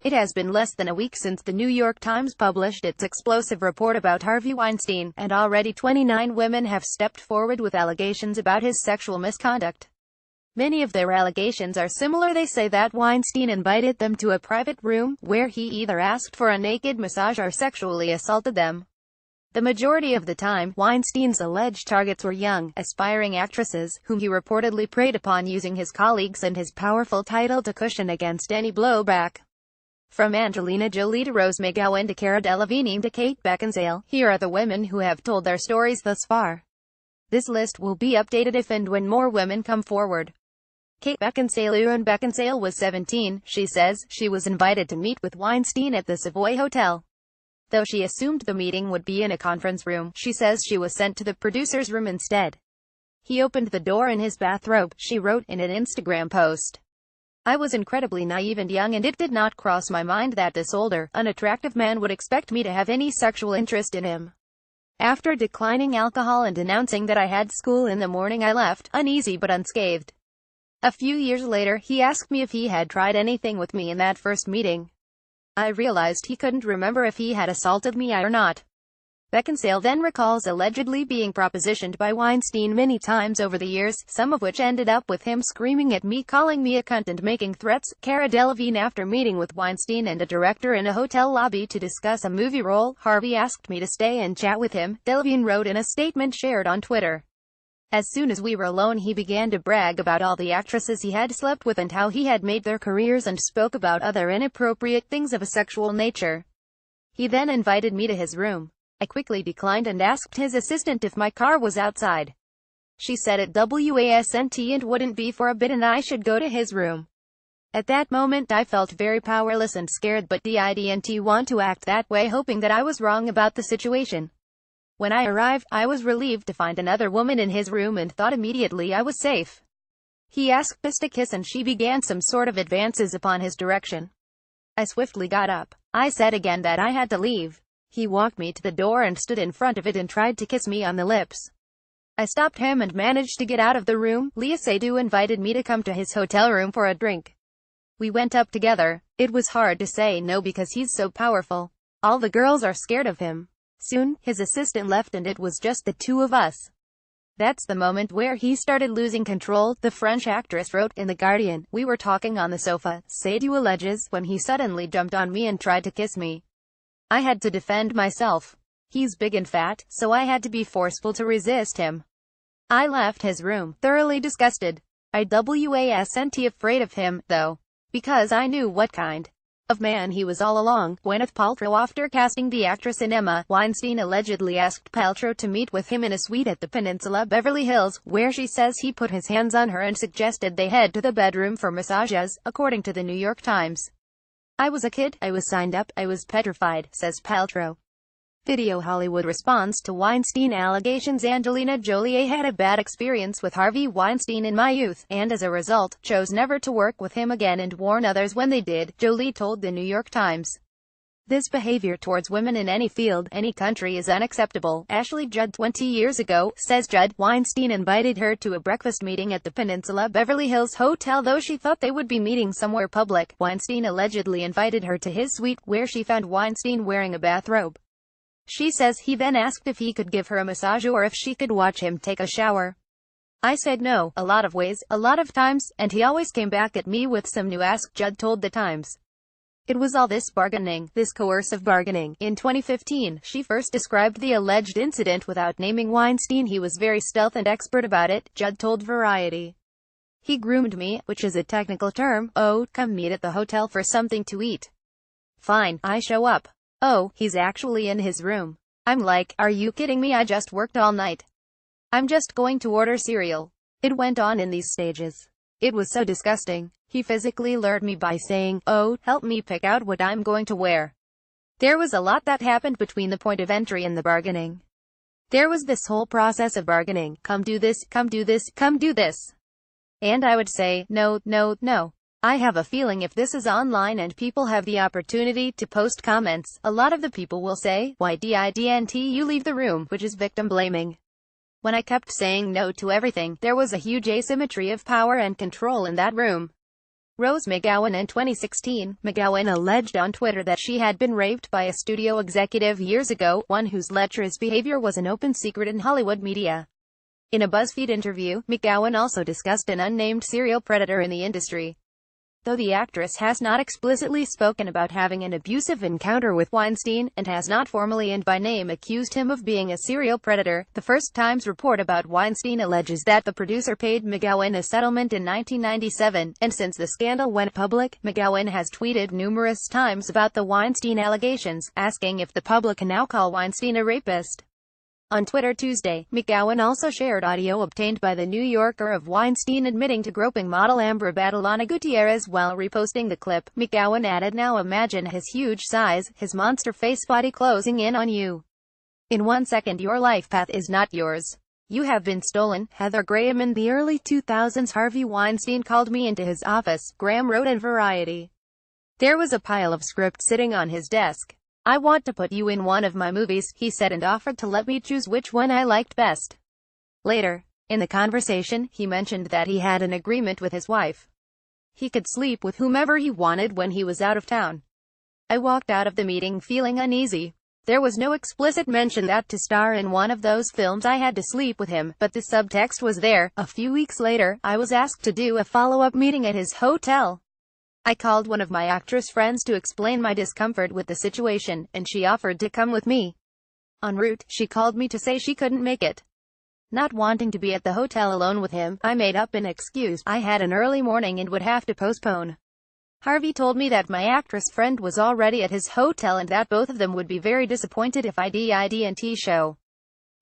It has been less than a week since the New York Times published its explosive report about Harvey Weinstein, and already 29 women have stepped forward with allegations about his sexual misconduct. Many of their allegations are similar. They say that Weinstein invited them to a private room, where he either asked for a naked massage or sexually assaulted them. The majority of the time, Weinstein's alleged targets were young, aspiring actresses, whom he reportedly preyed upon using his colleagues and his powerful title to cushion against any blowback. From Angelina Jolie to Rose McGowan to Cara Delevingne to Kate Beckinsale, here are the women who have told their stories thus far. This list will be updated if and when more women come forward. Kate Beckinsale. When Beckinsale was 17, she says, she was invited to meet with Weinstein at the Savoy Hotel. Though she assumed the meeting would be in a conference room, she says she was sent to the producer's room instead. He opened the door in his bathrobe, she wrote in an Instagram post. I was incredibly naive and young, and it did not cross my mind that this older, unattractive man would expect me to have any sexual interest in him. After declining alcohol and announcing that I had school in the morning, I left, uneasy but unscathed. A few years later, he asked me if he had tried anything with me in that first meeting. I realized he couldn't remember if he had assaulted me or not. Beckinsale then recalls allegedly being propositioned by Weinstein many times over the years, some of which ended up with him screaming at me, calling me a cunt and making threats. Cara Delevingne. After meeting with Weinstein and a director in a hotel lobby to discuss a movie role, Harvey asked me to stay and chat with him, Delevingne wrote in a statement shared on Twitter. As soon as we were alone, he began to brag about all the actresses he had slept with and how he had made their careers, and spoke about other inappropriate things of a sexual nature. He then invited me to his room. I quickly declined and asked his assistant if my car was outside. She said it wasn't and wouldn't be for a bit, and I should go to his room. At that moment I felt very powerless and scared, but didn't want to act that way, hoping that I was wrong about the situation. When I arrived, I was relieved to find another woman in his room and thought immediately I was safe. He asked us to kiss and she began some sort of advances upon his direction. I swiftly got up. I said again that I had to leave. He walked me to the door and stood in front of it and tried to kiss me on the lips. I stopped him and managed to get out of the room. Leah Seydoux invited me to come to his hotel room for a drink. We went up together. It was hard to say no because he's so powerful. All the girls are scared of him. Soon, his assistant left and it was just the two of us. That's the moment where he started losing control, the French actress wrote in The Guardian. We were talking on the sofa, Seydoux alleges, when he suddenly jumped on me and tried to kiss me. I had to defend myself. He's big and fat, so I had to be forceful to resist him. I left his room, thoroughly disgusted. I wasn't afraid of him, though, because I knew what kind of man he was all along. Gwyneth Paltrow. After casting the actress in Emma, Weinstein allegedly asked Paltrow to meet with him in a suite at the Peninsula Beverly Hills, where she says he put his hands on her and suggested they head to the bedroom for massages, according to the New York Times. I was a kid, I was signed up, I was petrified, says Paltrow. Video. Hollywood responds to Weinstein allegations. Angelina Jolie had a bad experience with Harvey Weinstein in my youth, and as a result, chose never to work with him again and warn others when they did, Jolie told the New York Times. This behavior towards women in any field, any country is unacceptable. Ashley Judd. 20 years ago, says Judd, Weinstein invited her to a breakfast meeting at the Peninsula Beverly Hills Hotel, though she thought they would be meeting somewhere public. Weinstein allegedly invited her to his suite, where she found Weinstein wearing a bathrobe. She says he then asked if he could give her a massage or if she could watch him take a shower. I said no, a lot of ways, a lot of times, and he always came back at me with some new ask, Judd told The Times. It was all this bargaining, this coercive bargaining. In 2015, she first described the alleged incident without naming Weinstein. He was very stealth and expert about it, Judd told Variety. He groomed me, which is a technical term. Oh, come meet at the hotel for something to eat. Fine, I show up. Oh, he's actually in his room. I'm like, are you kidding me? I just worked all night. I'm just going to order cereal. It went on in these stages. It was so disgusting. He physically lured me by saying, oh, help me pick out what I'm going to wear. There was a lot that happened between the point of entry and the bargaining. There was this whole process of bargaining. Come do this, come do this, come do this. And I would say, no, no, no. I have a feeling if this is online and people have the opportunity to post comments, a lot of the people will say, why didn't you leave the room, which is victim blaming. When I kept saying no to everything, there was a huge asymmetry of power and control in that room. Rose McGowan. In 2016, McGowan alleged on Twitter that she had been raped by a studio executive years ago, one whose lecherous behavior was an open secret in Hollywood media. In a BuzzFeed interview, McGowan also discussed an unnamed serial predator in the industry. Though the actress has not explicitly spoken about having an abusive encounter with Weinstein, and has not formally and by name accused him of being a serial predator, the First Times report about Weinstein alleges that the producer paid McGowan a settlement in 1997, and since the scandal went public, McGowan has tweeted numerous times about the Weinstein allegations, asking if the public can now call Weinstein a rapist. On Twitter Tuesday, McGowan also shared audio obtained by The New Yorker of Weinstein admitting to groping model Ambra Badalona Gutierrez while reposting the clip. McGowan added, "Now imagine his huge size, his monster face body closing in on you. In 1 second your life path is not yours. You have been stolen." Heather Graham. In the early 2000s, Harvey Weinstein called me into his office, Graham wrote in Variety. "There was a pile of script sitting on his desk. 'I want to put you in one of my movies,' he said, and offered to let me choose which one I liked best." Later, in the conversation, he mentioned that he had an agreement with his wife. He could sleep with whomever he wanted when he was out of town. "I walked out of the meeting feeling uneasy. There was no explicit mention that to star in one of those films I had to sleep with him, but the subtext was there." A few weeks later, I was asked to do a follow-up meeting at his hotel. I called one of my actress friends to explain my discomfort with the situation, and she offered to come with me. En route, she called me to say she couldn't make it. Not wanting to be at the hotel alone with him, I made up an excuse. I had an early morning and would have to postpone. Harvey told me that my actress friend was already at his hotel and that both of them would be very disappointed if I didn't show.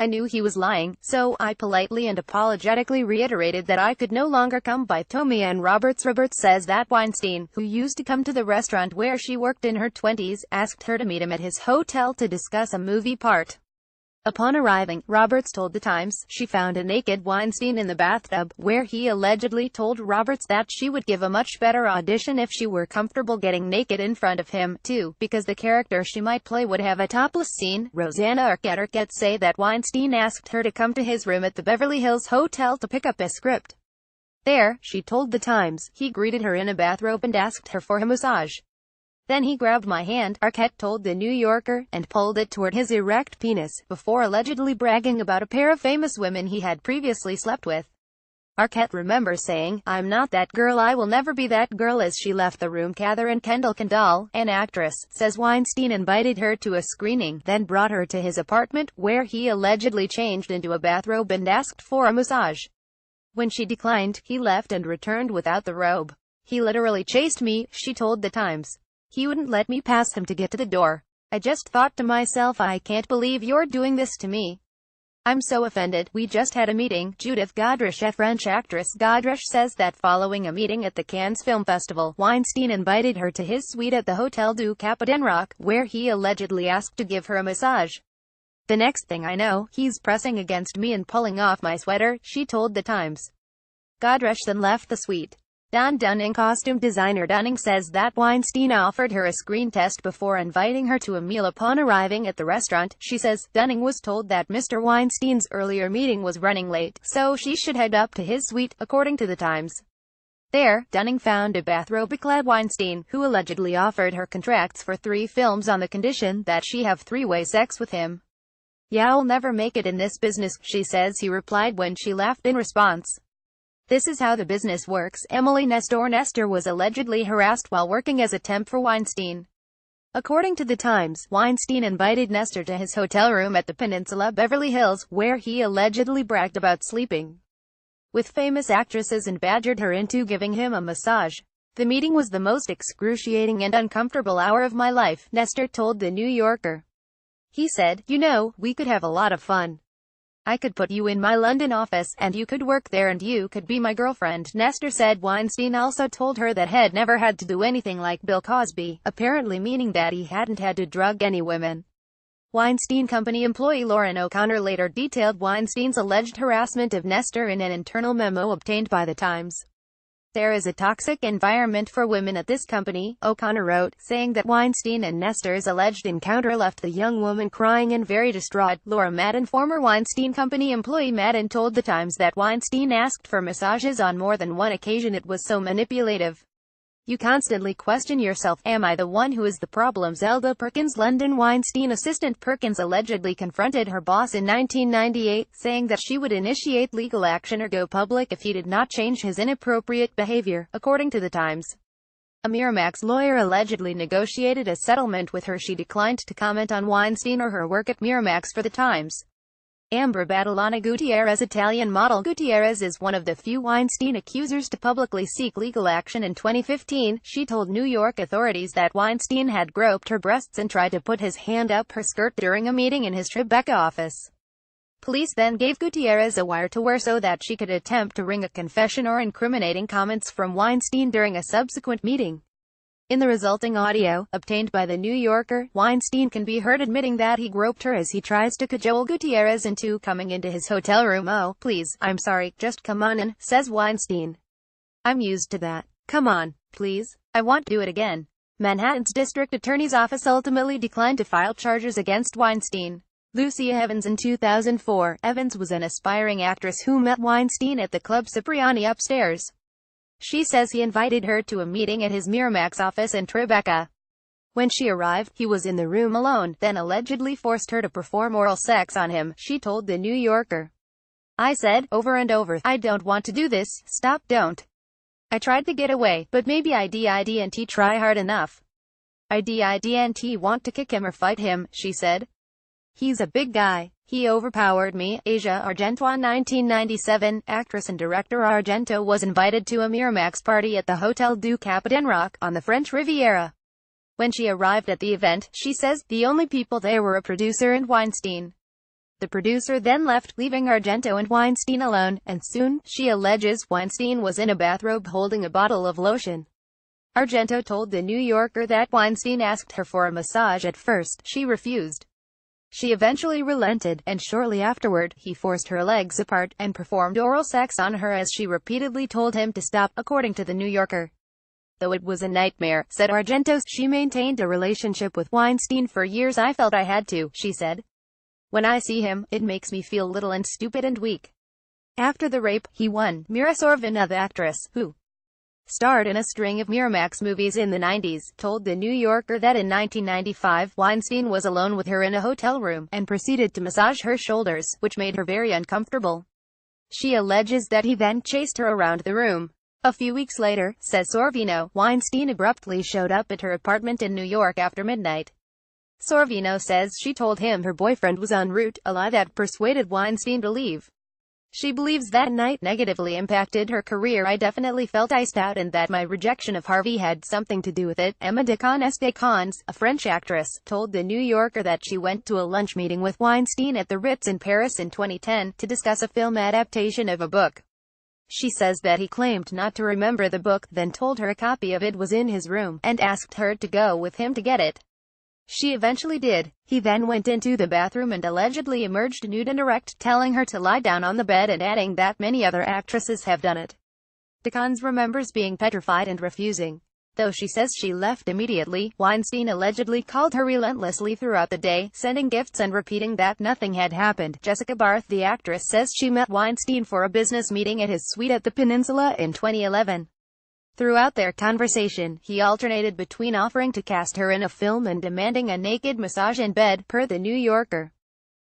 I knew he was lying, so I politely and apologetically reiterated that I could no longer come by. Tommy Ann Roberts says that Weinstein, who used to come to the restaurant where she worked in her 20s, asked her to meet him at his hotel to discuss a movie part. Upon arriving, Roberts told The Times, she found a naked Weinstein in the bathtub, where he allegedly told Roberts that she would give a much better audition if she were comfortable getting naked in front of him, too, because the character she might play would have a topless scene. Rosanna Arquette say that Weinstein asked her to come to his room at the Beverly Hills Hotel to pick up a script. There, she told The Times, he greeted her in a bathrobe and asked her for a massage. "Then he grabbed my hand," Arquette told The New Yorker, "and pulled it toward his erect penis, before allegedly bragging about a pair of famous women he had previously slept with." Arquette remembers saying, "I'm not that girl, I will never be that girl," as she left the room. Catherine Kendall, an actress, says Weinstein invited her to a screening, then brought her to his apartment, where he allegedly changed into a bathrobe and asked for a massage. When she declined, he left and returned without the robe. "He literally chased me," she told The Times. "He wouldn't let me pass him to get to the door. I just thought to myself, I can't believe you're doing this to me. I'm so offended. We just had a meeting." Judith Godrèche, a French actress, Godrèche says that following a meeting at the Cannes Film Festival, Weinstein invited her to his suite at the Hotel du Cap d'Enroc, where he allegedly asked to give her a massage. "The next thing I know, he's pressing against me and pulling off my sweater," she told The Times. Godrèche then left the suite. Don Dunning, costume designer Dunning, says that Weinstein offered her a screen test before inviting her to a meal. Upon arriving at the restaurant, she says, Dunning was told that Mr. Weinstein's earlier meeting was running late, so she should head up to his suite, according to The Times. There, Dunning found a bathrobe-clad Weinstein, who allegedly offered her contracts for 3 films on the condition that she have three-way sex with him. "Yeah, I'll never make it in this business," she says he replied when she laughed in response. "This is how the business works." Emily Nestor was allegedly harassed while working as a temp for Weinstein. According to The Times, Weinstein invited Nestor to his hotel room at the Peninsula, Beverly Hills, where he allegedly bragged about sleeping with famous actresses and badgered her into giving him a massage. "The meeting was the most excruciating and uncomfortable hour of my life," Nestor told The New Yorker. He said, "You know, we could have a lot of fun. I could put you in my London office, and you could work there and you could be my girlfriend." Nestor said Weinstein also told her that he'd never had to do anything like Bill Cosby, apparently meaning that he hadn't had to drug any women. Weinstein Company employee Lauren O'Connor later detailed Weinstein's alleged harassment of Nestor in an internal memo obtained by The Times. "There is a toxic environment for women at this company," O'Connor wrote, saying that Weinstein and Nestor's alleged encounter left the young woman crying and very distraught. Laura Madden, former Weinstein Company employee Madden, told The Times that Weinstein asked for massages on more than one occasion. "It was so manipulative. You constantly question yourself, am I the one who is the problem? Zelda Perkins. London. Weinstein assistant Perkins allegedly confronted her boss in 1998, saying that she would initiate legal action or go public if he did not change his inappropriate behavior, according to The Times. A Miramax lawyer allegedly negotiated a settlement with her. She declined to comment on Weinstein or her work at Miramax for The Times. Amber Badalona Gutierrez. Italian model Gutierrez is one of the few Weinstein accusers to publicly seek legal action. In 2015, she told New York authorities that Weinstein had groped her breasts and tried to put his hand up her skirt during a meeting in his Tribeca office. Police then gave Gutierrez a wire to wear so that she could attempt to wring a confession or incriminating comments from Weinstein during a subsequent meeting. In the resulting audio, obtained by The New Yorker, Weinstein can be heard admitting that he groped her as he tries to cajole Gutierrez into coming into his hotel room. "Oh, please, I'm sorry, just come on in," says Weinstein. "I'm used to that. Come on, please. I want to do it again." Manhattan's district attorney's office ultimately declined to file charges against Weinstein. Lucia Evans. In 2004, Evans was an aspiring actress who met Weinstein at the Club Cipriani upstairs. She says he invited her to a meeting at his Miramax office in Tribeca. When she arrived, he was in the room alone, then allegedly forced her to perform oral sex on him, she told The New Yorker. "I said, over and over, I don't want to do this, stop, don't. I tried to get away, but maybe I didn't try hard enough. I didn't want to kick him or fight him," she said. "He's a big guy. He overpowered me." Asia Argento. 1997, actress and director Argento was invited to a Miramax party at the Hotel du Cap d'Enroc, on the French Riviera. When she arrived at the event, she says, the only people there were a producer and Weinstein. The producer then left, leaving Argento and Weinstein alone, and soon, she alleges, Weinstein was in a bathrobe holding a bottle of lotion. Argento told The New Yorker that Weinstein asked her for a massage. At first, she refused. She eventually relented, and shortly afterward, he forced her legs apart, and performed oral sex on her as she repeatedly told him to stop, according to The New Yorker. "Though it was a nightmare," said Argento, she maintained a relationship with Weinstein for years. "I felt I had to," she said. "When I see him, it makes me feel little and stupid and weak." After the rape, he won. Mira Sorvino, the actress, who starred in a string of Miramax movies in the 90s, told The New Yorker that in 1995, Weinstein was alone with her in a hotel room, and proceeded to massage her shoulders, which made her very uncomfortable. She alleges that he then chased her around the room. A few weeks later, says Sorvino, Weinstein abruptly showed up at her apartment in New York after midnight. Sorvino says she told him her boyfriend was en route, a lie that persuaded Weinstein to leave. She believes that night negatively impacted her career. "I definitely felt iced out and that my rejection of Harvey had something to do with it." Emma Descons, a French actress, told The New Yorker that she went to a lunch meeting with Weinstein at the Ritz in Paris in 2010, to discuss a film adaptation of a book. She says that he claimed not to remember the book, then told her a copy of it was in his room, and asked her to go with him to get it. She eventually did. He then went into the bathroom and allegedly emerged nude and erect, telling her to lie down on the bed and adding that many other actresses have done it. Descons remembers being petrified and refusing. Though she says she left immediately, Weinstein allegedly called her relentlessly throughout the day, sending gifts and repeating that nothing had happened. Jessica Barth, the actress, says she met Weinstein for a business meeting at his suite at the Peninsula in 2011. Throughout their conversation, he alternated between offering to cast her in a film and demanding a naked massage in bed, per The New Yorker.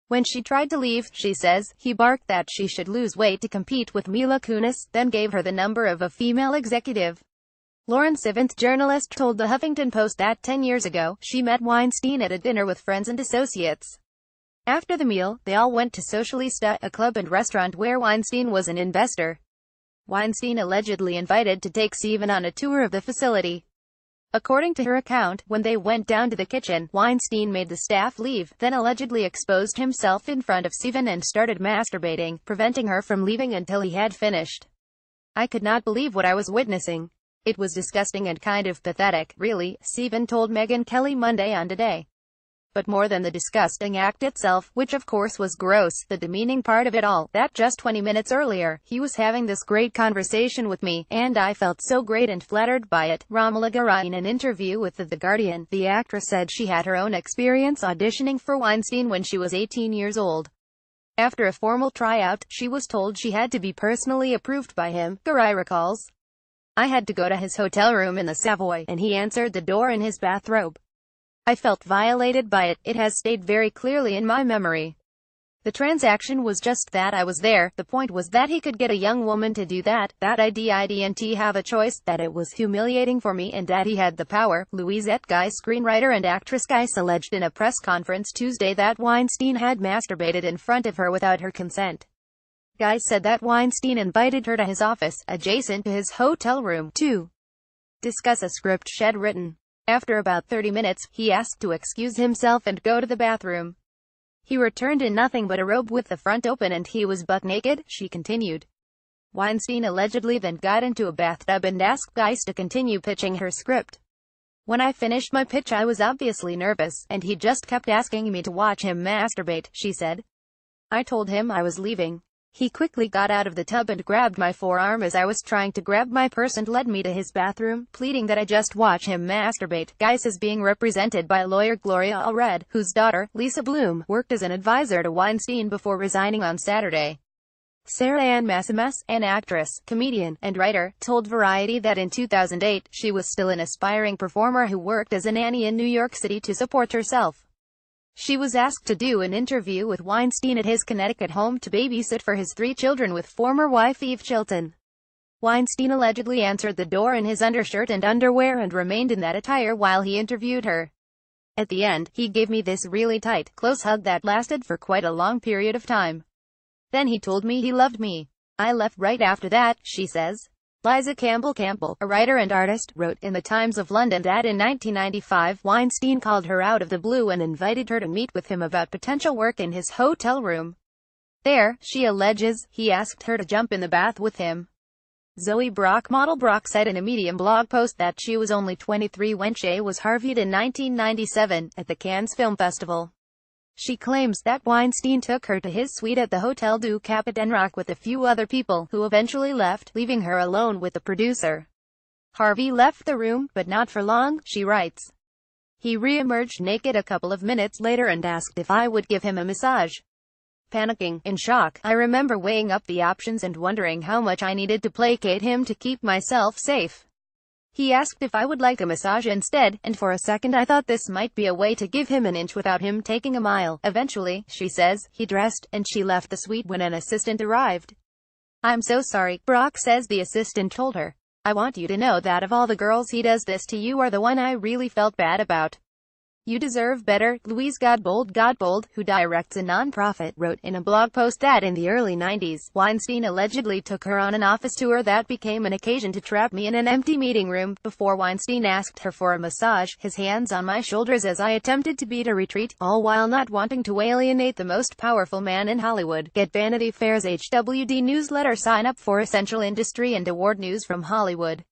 When she tried to leave, she says, he barked that she should lose weight to compete with Mila Kunis, then gave her the number of a female executive. Lauren Sivant, journalist, told the Huffington Post that 10 years ago, she met Weinstein at a dinner with friends and associates. After the meal, they all went to Socialista, a club and restaurant where Weinstein was an investor. Weinstein allegedly invited to take Sivan on a tour of the facility. According to her account, when they went down to the kitchen, Weinstein made the staff leave, then allegedly exposed himself in front of Sivan and started masturbating, preventing her from leaving until he had finished. "I could not believe what I was witnessing. It was disgusting and kind of pathetic, really," Sivan told Megyn Kelly Monday on Today. But more than the disgusting act itself, which of course was gross, the demeaning part of it all, that just 20 minutes earlier, he was having this great conversation with me, and I felt so great and flattered by it. Ramala Garai. In an interview with The Guardian, the actress said she had her own experience auditioning for Weinstein when she was 18 years old. After a formal tryout, she was told she had to be personally approved by him, Garai recalls. I had to go to his hotel room in the Savoy, and he answered the door in his bathrobe. I felt violated by it. It has stayed very clearly in my memory. The transaction was just that I was there. The point was that he could get a young woman to do that I didn't have a choice, that it was humiliating for me, and that he had the power. Louisette Guy, screenwriter and actress Guice, alleged in a press conference Tuesday that Weinstein had masturbated in front of her without her consent. Guy said that Weinstein invited her to his office, adjacent to his hotel room, to discuss a script she'd written. After about 30 minutes, he asked to excuse himself and go to the bathroom. He returned in nothing but a robe with the front open, and he was buck naked, she continued. Weinstein allegedly then got into a bathtub and asked Guice to continue pitching her script. When I finished my pitch, I was obviously nervous, and he just kept asking me to watch him masturbate, she said. I told him I was leaving. He quickly got out of the tub and grabbed my forearm as I was trying to grab my purse and led me to his bathroom, pleading that I just watch him masturbate. Guice is being represented by lawyer Gloria Allred, whose daughter, Lisa Bloom, worked as an advisor to Weinstein before resigning on Saturday. Sarah Ann Massimas, an actress, comedian, and writer, told Variety that in 2008, she was still an aspiring performer who worked as a nanny in New York City to support herself. She was asked to do an interview with Weinstein at his Connecticut home to babysit for his 3 children with former wife Eve Chilton. Weinstein allegedly answered the door in his undershirt and underwear and remained in that attire while he interviewed her. At the end, he gave me this really tight, close hug that lasted for quite a long period of time. Then he told me he loved me. I left right after that, she says. Liza Campbell, a writer and artist, wrote in the Times of London that in 1995, Weinstein called her out of the blue and invited her to meet with him about potential work in his hotel room. There, she alleges, he asked her to jump in the bath with him. Zoe Brock, model Brock, said in a Medium blog post that she was only 23 when she was harveyed in 1997, at the Cannes Film Festival. She claims that Weinstein took her to his suite at the Hotel du Cap at Denrock with a few other people, who eventually left, leaving her alone with the producer. Harvey left the room, but not for long, she writes. He re-emerged naked a couple of minutes later and asked if I would give him a massage. Panicking, in shock, I remember weighing up the options and wondering how much I needed to placate him to keep myself safe. He asked if I would like a massage instead, and for a second I thought this might be a way to give him an inch without him taking a mile. Eventually, she says, he dressed, and she left the suite when an assistant arrived. I'm so sorry, Brock says the assistant told her. I want you to know that of all the girls he does this to, you are the one I really felt bad about. You deserve better. Louise Godbold, who directs a non-profit, wrote in a blog post that in the early 90s, Weinstein allegedly took her on an office tour that became an occasion to trap me in an empty meeting room. Before Weinstein asked her for a massage, his hands on my shoulders as I attempted to beat a retreat, all while not wanting to alienate the most powerful man in Hollywood. Get Vanity Fair's HWD newsletter. Sign up for essential industry and award news from Hollywood.